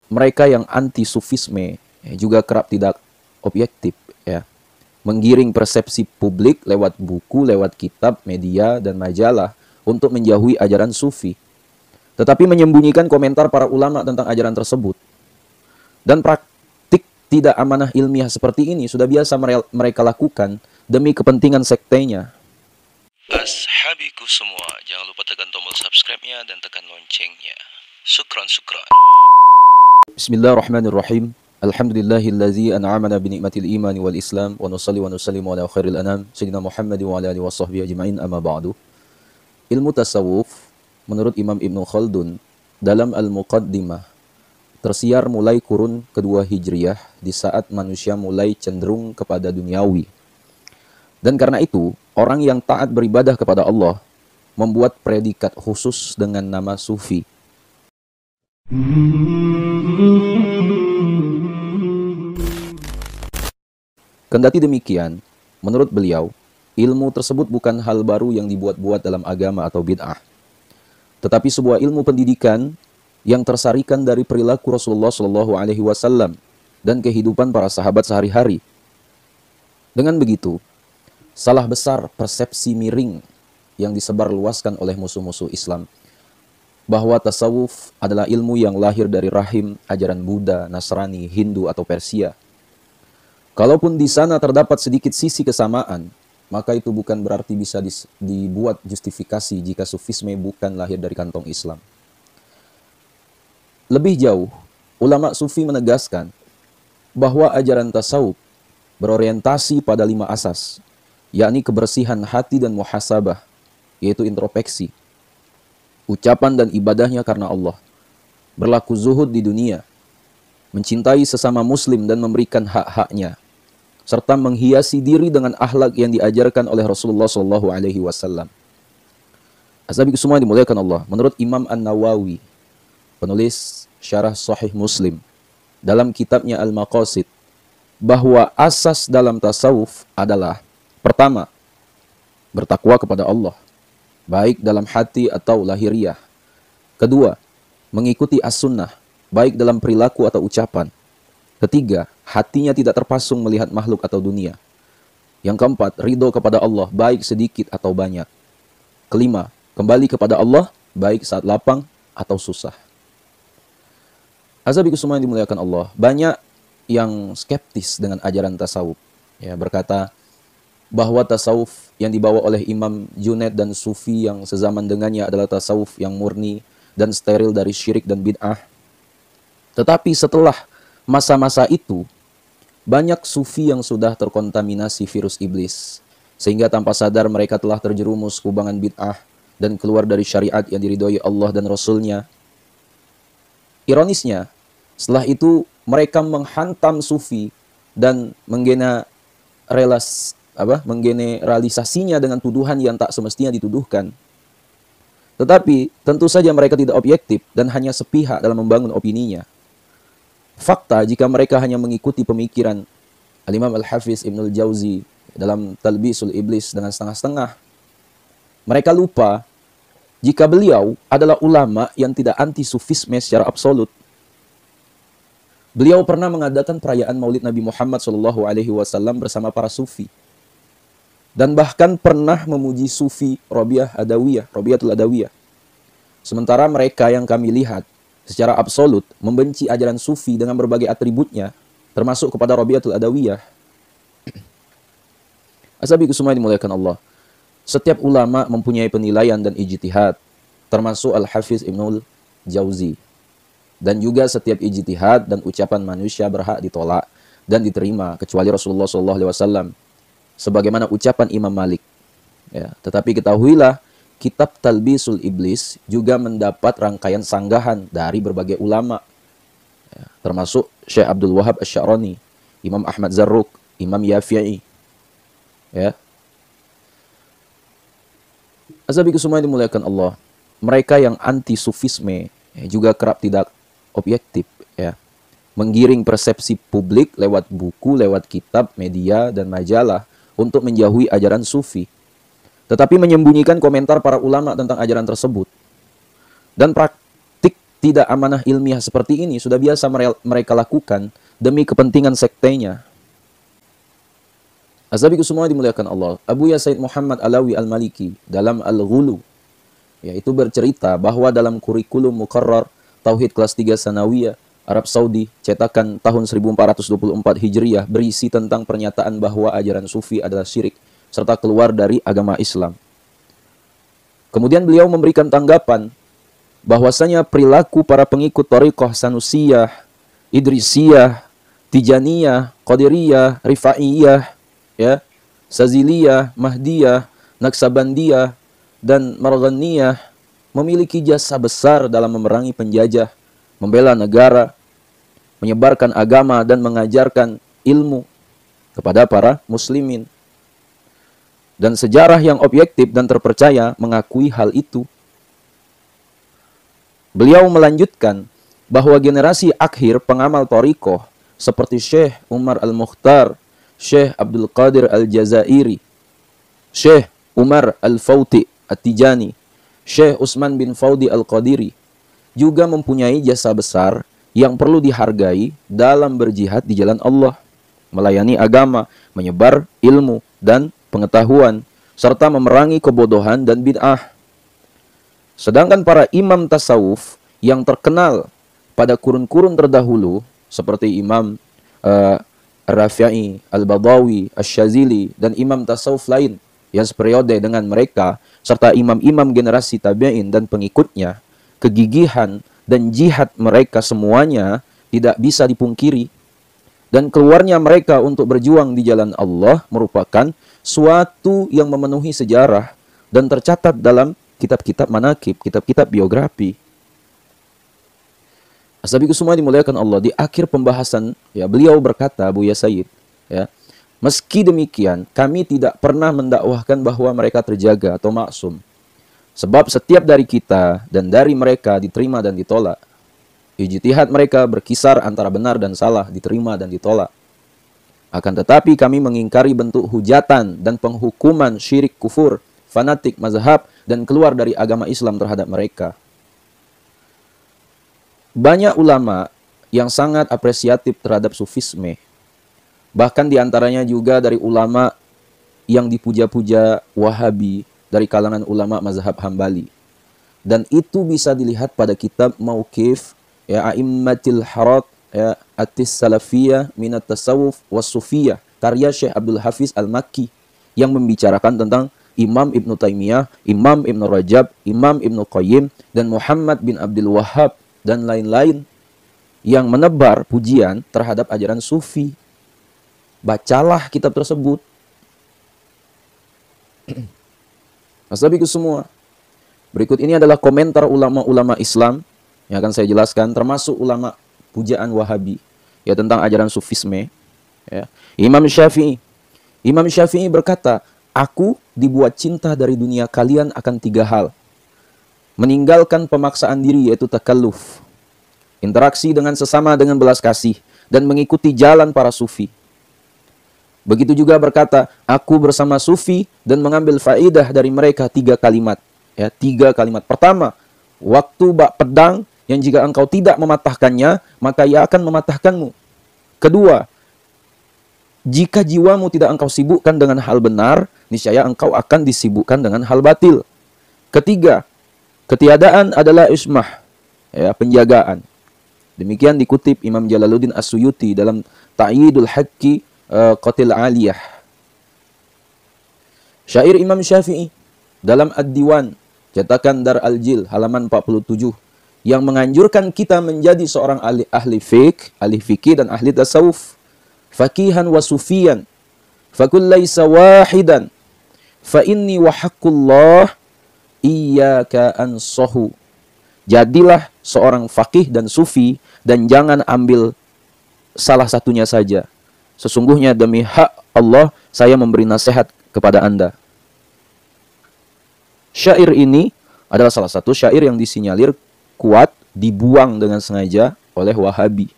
mereka yang anti-sufisme juga kerap tidak objektif, ya, menggiring persepsi publik lewat buku, lewat kitab, media, dan majalah untuk menjauhi ajaran sufi, tetapi menyembunyikan komentar para ulama tentang ajaran tersebut. Dan praktik tidak amanah ilmiah seperti ini sudah biasa mereka lakukan demi kepentingan sektenya. Ashabiku semua, jangan lupa tekan tombol subscribe-nya dan tekan loncengnya. Sukron. Bismillahirrahmanirrahim. Alhamdulillahillazi an'amana binikmatil imani wal islam wa nusalli wa nusallimu ala khairil anam sayyidina Muhammad wa ala alihi wa sahbihi ajma'in, amma ba'du. Ilmu tasawuf menurut Imam Ibnu Khaldun dalam Al-Muqaddimah tersiar mulai kurun kedua Hijriyah di saat manusia mulai cenderung kepada duniawi. Dan karena itu, orang yang taat beribadah kepada Allah membuat predikat khusus dengan nama sufi. Kendati demikian, menurut beliau, ilmu tersebut bukan hal baru yang dibuat-buat dalam agama atau bid'ah, tetapi sebuah ilmu pendidikan yang tersarikan dari perilaku Rasulullah SAW dan kehidupan para sahabat sehari-hari. Dengan begitu, salah besar persepsi miring yang disebarluaskan oleh musuh-musuh Islam bahwa tasawuf adalah ilmu yang lahir dari rahim ajaran Buddha, Nasrani, Hindu, atau Persia. Kalaupun di sana terdapat sedikit sisi kesamaan, maka itu bukan berarti bisa dibuat justifikasi jika sufisme bukan lahir dari kantong Islam. Lebih jauh, ulama sufi menegaskan bahwa ajaran tasawuf berorientasi pada 5 asas, yakni kebersihan hati dan muhasabah, yaitu introspeksi, ucapan dan ibadahnya karena Allah, berlaku zuhud di dunia, mencintai sesama muslim dan memberikan hak-haknya, serta menghiasi diri dengan akhlak yang diajarkan oleh Rasulullah SAW. Ashabiku semua dimuliakan Allah, menurut Imam An-Nawawi, penulis Syarah Sahih Muslim, dalam kitabnya Al-Maqasid, bahwa asas dalam tasawuf adalah: pertama, bertakwa kepada Allah, baik dalam hati atau lahiriah. Kedua, mengikuti as-sunnah, baik dalam perilaku atau ucapan. Ketiga, hatinya tidak terpasung melihat makhluk atau dunia. Yang keempat, ridho kepada Allah, baik sedikit atau banyak. Kelima, kembali kepada Allah, baik saat lapang atau susah. Ashabiku semua yang dimuliakan Allah, banyak yang skeptis dengan ajaran tasawuf, ya, berkata bahwa tasawuf yang dibawa oleh Imam Junaid dan sufi yang sezaman dengannya adalah tasawuf yang murni dan steril dari syirik dan bid'ah. Tetapi setelah masa-masa itu, banyak sufi yang sudah terkontaminasi virus iblis, sehingga tanpa sadar mereka telah terjerumus kubangan bid'ah dan keluar dari syariat yang diridhoi Allah dan Rasul-Nya. Ironisnya, setelah itu mereka menghantam sufi dan menggeneralisasinya dengan tuduhan yang tak semestinya dituduhkan. Tetapi tentu saja mereka tidak objektif dan hanya sepihak dalam membangun opininya. Fakta, jika mereka hanya mengikuti pemikiran Al-Imam Al-Hafiz Ibnul Jauzi dalam Talbisul Iblis dengan setengah-setengah, mereka lupa jika beliau adalah ulama yang tidak anti-sufisme secara absolut. Beliau pernah mengadakan perayaan Maulid Nabi Muhammad SAW bersama para sufi, dan bahkan pernah memuji sufi Rabi'atul Adawiyah. Sementara mereka yang kami lihat secara absolut membenci ajaran sufi dengan berbagai atributnya, termasuk kepada Rabi'atul Adawiyah. Ashabiku semua dimuliakan Allah, setiap ulama mempunyai penilaian dan ijtihad, termasuk Al-Hafiz Ibnul Jauzi. Dan juga setiap ijtihad dan ucapan manusia berhak ditolak dan diterima kecuali Rasulullah SAW, sebagaimana ucapan Imam Malik. Ya, tetapi ketahuilah, kitab Talbisul Iblis juga mendapat rangkaian sanggahan dari berbagai ulama, ya, termasuk Syekh Abdul Wahab Asy-Sya'rani, Imam Ahmad Zarruq, Imam Yafi'i. Ya. Ashabiku semua dimuliakan Allah, mereka yang anti-sufisme juga kerap tidak objektif, ya, menggiring persepsi publik lewat buku, lewat kitab, media, dan majalah untuk menjauhi ajaran sufi, tetapi menyembunyikan komentar para ulama tentang ajaran tersebut. Dan praktik tidak amanah ilmiah seperti ini sudah biasa mereka lakukan demi kepentingan sektenya. Azabiku semua dimuliakan Allah. Abu Said Muhammad Alawi Al-Maliki dalam Al-Ghulu, yaitu bercerita bahwa dalam kurikulum muqarrar Tauhid kelas 3 Sanawiyah Arab Saudi cetakan tahun 1424 Hijriah berisi tentang pernyataan bahwa ajaran sufi adalah syirik serta keluar dari agama Islam. Kemudian beliau memberikan tanggapan bahwasanya perilaku para pengikut Thariqah Sanusiyah, Idrisiyah, Tijaniyah, Qadiriyah, Rifaiyah, ya, Saziliyah, Mahdiyah, Naksabandiyah, dan Marghaniyah memiliki jasa besar dalam memerangi penjajah, membela negara, menyebarkan agama, dan mengajarkan ilmu kepada para muslimin. Dan sejarah yang objektif dan terpercaya mengakui hal itu. Beliau melanjutkan bahwa generasi akhir pengamal Thariqah seperti Syekh Umar Al-Mukhtar, Syekh Abdul Qadir Al-Jazairi, Syekh Umar Al-Fawti At-Tijani, Syekh Utsman bin Faudi Al-Qadiri juga mempunyai jasa besar yang perlu dihargai dalam berjihad di jalan Allah, melayani agama, menyebar ilmu dan pengetahuan, serta memerangi kebodohan dan bid'ah. Sedangkan para imam tasawuf yang terkenal pada kurun-kurun terdahulu seperti Imam Rafi'i, Al-Badawi, Asy-Syazili, dan imam tasawuf lain yang seperiode dengan mereka, serta imam-imam generasi tabi'in dan pengikutnya, kegigihan dan jihad mereka semuanya tidak bisa dipungkiri. Dan keluarnya mereka untuk berjuang di jalan Allah merupakan suatu yang memenuhi sejarah dan tercatat dalam kitab-kitab manaqib, kitab-kitab biografi. Asabiku semua dimuliakan Allah, di akhir pembahasan ya beliau berkata, Buya Sayyid, ya, meski demikian kami tidak pernah mendakwahkan bahwa mereka terjaga atau maksum. Sebab setiap dari kita dan dari mereka diterima dan ditolak. Ijtihad mereka berkisar antara benar dan salah, diterima dan ditolak. Akan tetapi kami mengingkari bentuk hujatan dan penghukuman syirik kufur, fanatik mazhab, dan keluar dari agama Islam terhadap mereka. Banyak ulama yang sangat apresiatif terhadap sufisme. Bahkan diantaranya juga dari ulama yang dipuja-puja Wahabi dari kalangan ulama mazhab Hambali. Dan itu bisa dilihat pada kitab Mauqif ya A'immatil Harat ya Atis Salafiyah Minat Tasawuf Was-Sufiyah karya Syekh Abdul Hafiz Al-Makki yang membicarakan tentang Imam Ibn Taimiyah, Imam Ibn Rajab, Imam Ibn Qayyim, dan Muhammad bin Abdul Wahhab dan lain-lain yang menebar pujian terhadap ajaran sufi. Bacalah kitab tersebut. Asabiku semua, berikut ini adalah komentar ulama-ulama Islam yang akan saya jelaskan, termasuk ulama pujaan Wahabi ya tentang ajaran sufisme. Ya. Imam Syafi'i berkata, aku dibuat cinta dari dunia kalian akan 3 hal. Meninggalkan pemaksaan diri yaitu takalluf, interaksi dengan sesama dengan belas kasih, dan mengikuti jalan para sufi. Begitu juga berkata, aku bersama sufi dan mengambil faedah dari mereka 3 kalimat. Ya, 3 kalimat. Pertama, waktu bak pedang yang jika engkau tidak mematahkannya, maka ia akan mematahkanmu. Kedua, jika jiwamu tidak engkau sibukkan dengan hal benar, niscaya engkau akan disibukkan dengan hal batil. Ketiga, ketiadaan adalah ismah, ya, penjagaan. Demikian dikutip Imam Jalaluddin As-Suyuti dalam Ta'yidul Haqqi Qatil Aliyah. Syair Imam Syafi'i dalam Ad-Diwan, cetakan Dar Al-Jil, halaman 47, yang menganjurkan kita menjadi seorang ahli fikih dan ahli tasawuf, faqihan wa sufiyan, fakul laisa wahidan, fa inni wa haqqullah iyyaka ansahu. Jadilah seorang faqih dan sufi dan jangan ambil salah satunya saja. Sesungguhnya demi hak Allah saya memberi nasihat kepada Anda. Syair ini adalah salah satu syair yang disinyalir kuat dibuang dengan sengaja oleh Wahabi.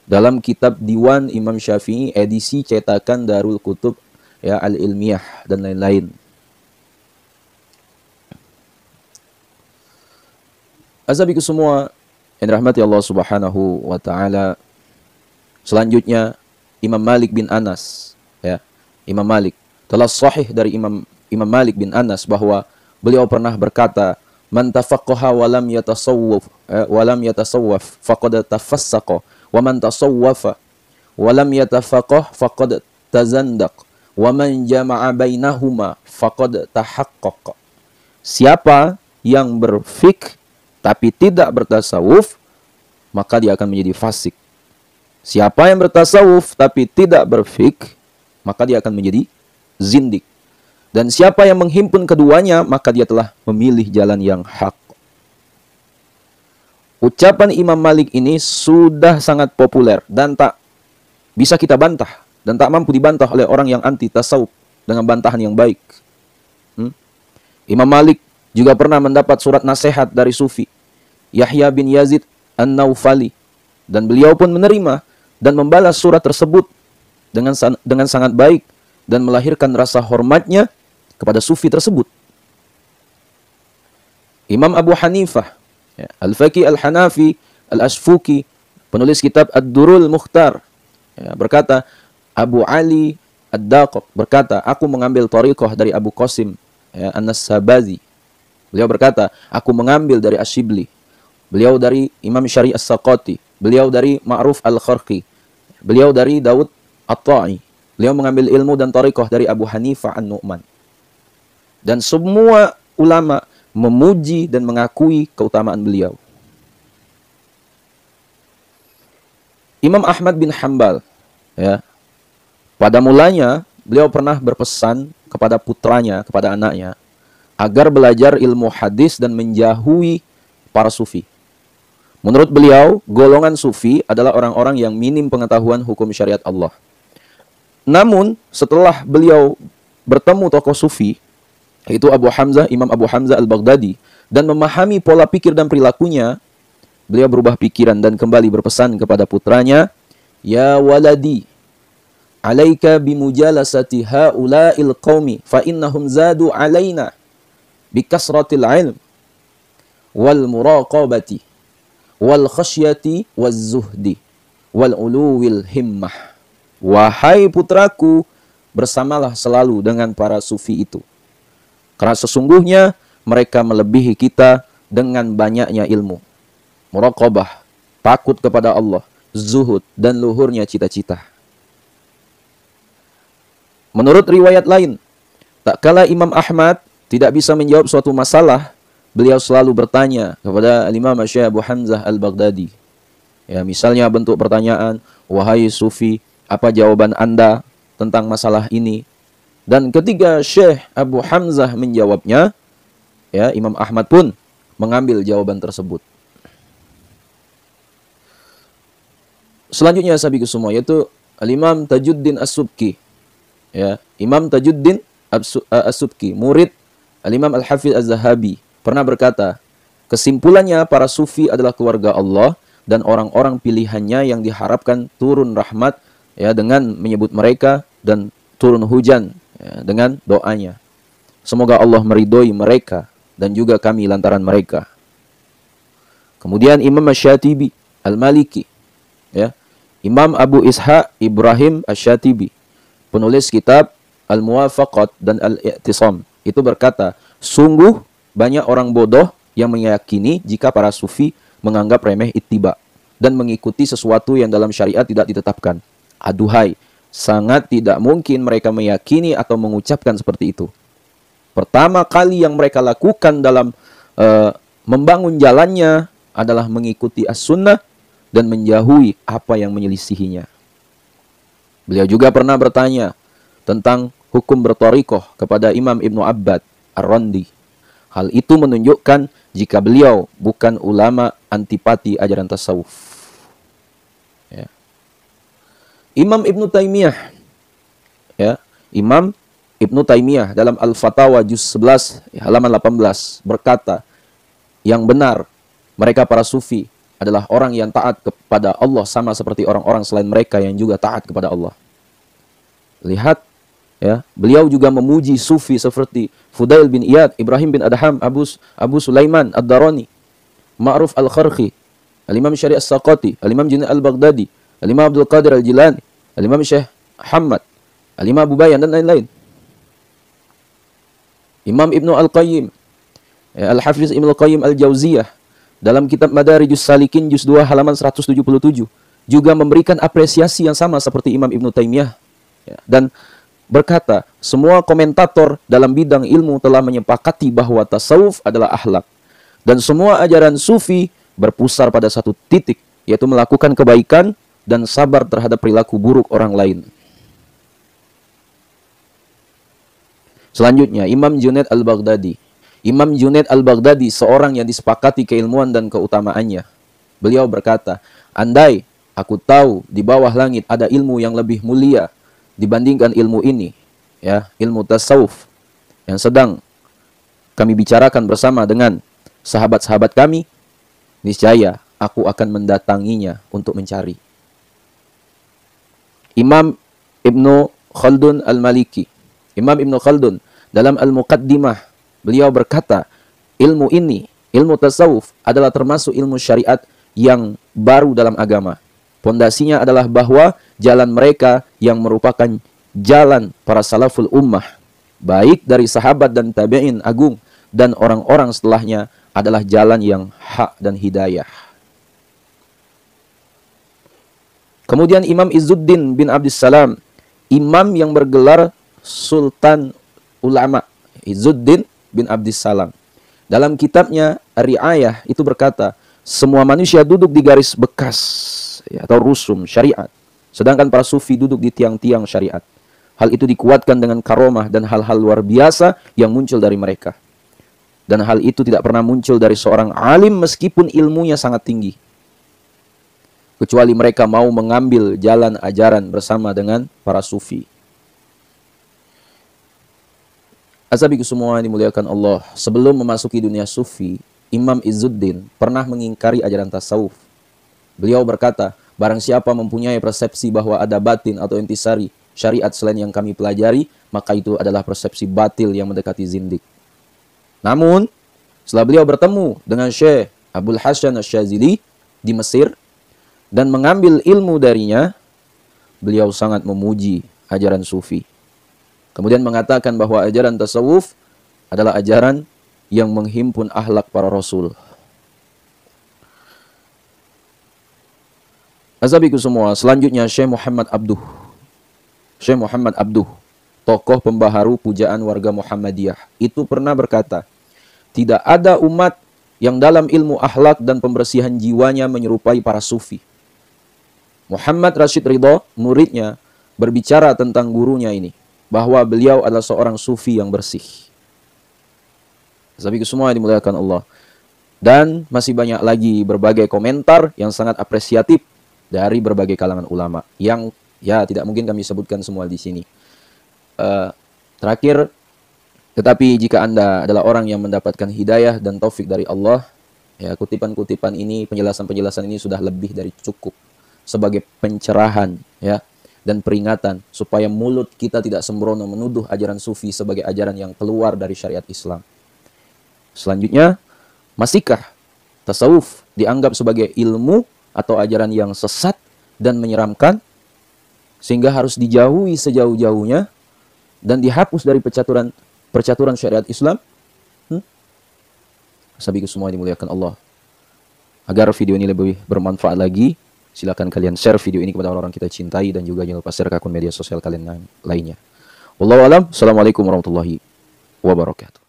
Dalam kitab Diwan Imam Syafi'i edisi cetakan Darul Kutub ya Al-Ilmiyah dan lain-lain. Azabiku semua, yang dirahmati Allah Subhanahu wa taala, selanjutnya Imam Malik bin Anas, ya. Imam Malik telah sahih dari Imam Malik bin Anas bahwa beliau pernah berkata, "Man tafaqqaha wa lam yatasawwaf faqad tafassaqa, wa man tasawwafa wa lam yatafaqqah faqad tazandaq, wa man jama'a bainahuma faqad tahaqqaq." Siapa yang berfik tapi tidak bertasawuf, maka dia akan menjadi fasik. Siapa yang bertasawuf tapi tidak berfik, maka dia akan menjadi zindik. Dan siapa yang menghimpun keduanya, maka dia telah memilih jalan yang hak. Ucapan Imam Malik ini sudah sangat populer dan tak bisa kita bantah, dan tak mampu dibantah oleh orang yang anti tasawuf dengan bantahan yang baik. Imam Malik juga pernah mendapat surat nasihat dari Sufi Yahya bin Yazid An-Naufali, dan beliau pun menerima dan membalas surat tersebut dengan sangat baik dan melahirkan rasa hormatnya kepada Sufi tersebut. Imam Abu Hanifah, Al-Faqih Al-Hanafi Al-Ashfuki, penulis kitab Ad-Durul Mukhtar, berkata, Abu Ali Ad-Daqq berkata, aku mengambil thariqah dari Abu Qasim An-Nasabazi. Beliau berkata, aku mengambil dari Asyibli. Beliau dari Imam Syari As-Saqati. Beliau dari Ma'ruf Al-Kharqi. Beliau dari Daud At-Ta'i. Beliau mengambil ilmu dan thariqah dari Abu Hanifah An-Nu'man. Dan semua ulama memuji dan mengakui keutamaan beliau. Imam Ahmad bin Hanbal, pada mulanya beliau pernah berpesan kepada putranya, kepada anaknya, agar belajar ilmu hadis dan menjauhi para sufi. Menurut beliau, golongan sufi adalah orang-orang yang minim pengetahuan hukum syariat Allah. Namun, setelah beliau bertemu tokoh sufi, yaitu Imam Abu Hamzah Al-Baghdadi, dan memahami pola pikir dan perilakunya, beliau berubah pikiran dan kembali berpesan kepada putranya, Ya waladi, alaika bimujalasati haula'il qaumi, fa innahum zadu alaina bikasratil ilm, wal muraqabati, wal khasyati, wal zuhdi, wal uluwil himmah. Wahai putraku, bersamalah selalu dengan para sufi itu. Karena sesungguhnya mereka melebihi kita dengan banyaknya ilmu, muraqabah, takut kepada Allah, zuhud, dan luhurnya cita-cita. Menurut riwayat lain, tak kala Imam Ahmad tidak bisa menjawab suatu masalah, beliau selalu bertanya kepada Imam Syekh Abu Hamzah Al-Baghdadi. Ya, misalnya bentuk pertanyaan, wahai sufi, apa jawaban Anda tentang masalah ini? Dan ketika Syekh Abu Hamzah menjawabnya, ya, Imam Ahmad pun mengambil jawaban tersebut. Selanjutnya sahabatku semua, yaitu Al-Imam Tajuddin As-Subki. Ya, Imam Tajuddin As-Subki, murid Al-Imam Al-Hafidh Az-Zahabi, pernah berkata, kesimpulannya para sufi adalah keluarga Allah dan orang-orang pilihannya yang diharapkan turun rahmat, ya, dengan menyebut mereka, dan turun hujan, ya, dengan doanya. Semoga Allah meridhoi mereka dan juga kami lantaran mereka. Kemudian Imam Asy-Syatibi Al-Maliki, ya, Imam Abu Ishaq Ibrahim Asy-Syatibi, penulis kitab Al-Muwafaqat dan Al-I'tisam, itu berkata, sungguh banyak orang bodoh yang meyakini jika para sufi menganggap remeh ittiba dan mengikuti sesuatu yang dalam syariat tidak ditetapkan. Aduhai, sangat tidak mungkin mereka meyakini atau mengucapkan seperti itu. Pertama kali yang mereka lakukan dalam membangun jalannya adalah mengikuti as-sunnah dan menjauhi apa yang menyelisihinya. Beliau juga pernah bertanya tentang hukum berthariqah kepada Imam Ibnu Abbad Ar-Randi. Hal itu menunjukkan jika beliau bukan ulama antipati ajaran tasawuf. Ya. Imam Ibnu Taimiyah, ya, Imam Ibnu Taimiyah dalam Al-Fatawa juz 11 halaman 18 berkata, yang benar mereka para sufi adalah orang yang taat kepada Allah sama seperti orang-orang selain mereka yang juga taat kepada Allah. Lihat, ya, beliau juga memuji sufi seperti Fudail bin Iyad, Ibrahim bin Adham, Abu Sulaiman Ad-Darani, Ma'ruf Al-Kharqi, Al-Imam Syari' As-Saqati, Al-Imam Junaid Al-Baghdadi, Al-Imam Abdul Qadir Al-Jilani, Al-Imam Syekh Ahmad, Al-Imam Abu Bayan, dan lain-lain. Imam Ibnu Al-Qayyim, Al-Hafiz Ibnu Al-Qayyim Al-Jauziyah, dalam kitab Madarijus Salikin juz 2 halaman 177 juga memberikan apresiasi yang sama seperti Imam Ibnu Taimiyah, dan berkata, semua komentator dalam bidang ilmu telah menyepakati bahwa tasawuf adalah akhlak, dan semua ajaran sufi berpusar pada satu titik, yaitu melakukan kebaikan dan sabar terhadap perilaku buruk orang lain. Selanjutnya, Imam Junaid Al-Baghdadi. Imam Junaid Al-Baghdadi seorang yang disepakati keilmuan dan keutamaannya. Beliau berkata, andai aku tahu di bawah langit ada ilmu yang lebih mulia dibandingkan ilmu ini, ya, ilmu tasawuf yang sedang kami bicarakan bersama dengan sahabat-sahabat kami, niscaya aku akan mendatanginya untuk mencari. Imam Ibnu Khaldun Al-Maliki. Imam Ibnu Khaldun dalam Al-Muqaddimah, beliau berkata, ilmu ini, ilmu tasawuf adalah termasuk ilmu syariat yang baru dalam agama. Pondasinya adalah bahwa jalan mereka yang merupakan jalan para salaful ummah, baik dari sahabat dan tabi'in agung dan orang-orang setelahnya, adalah jalan yang hak dan hidayah. Kemudian Imam Izzuddin bin Abdissalam, imam yang bergelar Sultan Ulama, Izzuddin bin Abdissalam, dalam kitabnya Ar-Ri'ayah itu berkata, semua manusia duduk di garis bekas, ya, atau rusum syariat, sedangkan para sufi duduk di tiang-tiang syariat. Hal itu dikuatkan dengan karomah dan hal-hal luar biasa yang muncul dari mereka. Dan hal itu tidak pernah muncul dari seorang alim meskipun ilmunya sangat tinggi, kecuali mereka mau mengambil jalan ajaran bersama dengan para sufi. Azabiku semua dimuliakan Allah, sebelum memasuki dunia sufi, Imam Izzuddin pernah mengingkari ajaran tasawuf. Beliau berkata, barang siapa mempunyai persepsi bahwa ada batin atau intisari syariat selain yang kami pelajari, maka itu adalah persepsi batil yang mendekati zindik. Namun, setelah beliau bertemu dengan Syekh Abdul Hasan Asy-Syadzili di Mesir dan mengambil ilmu darinya, beliau sangat memuji ajaran sufi. Kemudian mengatakan bahwa ajaran tasawuf adalah ajaran yang menghimpun akhlak para rasul. Azabiku semua, selanjutnya Syekh Muhammad Abduh. Syekh Muhammad Abduh, tokoh pembaharu pujaan warga Muhammadiyah, itu pernah berkata, tidak ada umat yang dalam ilmu akhlak dan pembersihan jiwanya menyerupai para sufi. Muhammad Rashid Ridho, muridnya, berbicara tentang gurunya ini, bahwa beliau adalah seorang sufi yang bersih. Azabiku semua dimuliakan Allah. Dan masih banyak lagi berbagai komentar yang sangat apresiatif dari berbagai kalangan ulama, yang ya tidak mungkin kami sebutkan semua di sini. Terakhir, tetapi jika Anda adalah orang yang mendapatkan hidayah dan taufik dari Allah, ya, kutipan-kutipan ini, penjelasan-penjelasan ini sudah lebih dari cukup sebagai pencerahan, ya, dan peringatan supaya mulut kita tidak sembrono menuduh ajaran sufi sebagai ajaran yang keluar dari syariat Islam. Selanjutnya, masihkah tasawuf dianggap sebagai ilmu atau ajaran yang sesat dan menyeramkan, sehingga harus dijauhi sejauh-jauhnya dan dihapus dari percaturan syariat Islam? Sabiku semua dimuliakan Allah. Agar video ini lebih bermanfaat lagi, silakan kalian share video ini kepada orang-orang kita cintai, dan juga jangan lupa share ke akun media sosial kalian lainnya. Wallahu a'lam. Assalamualaikum warahmatullahi wabarakatuh.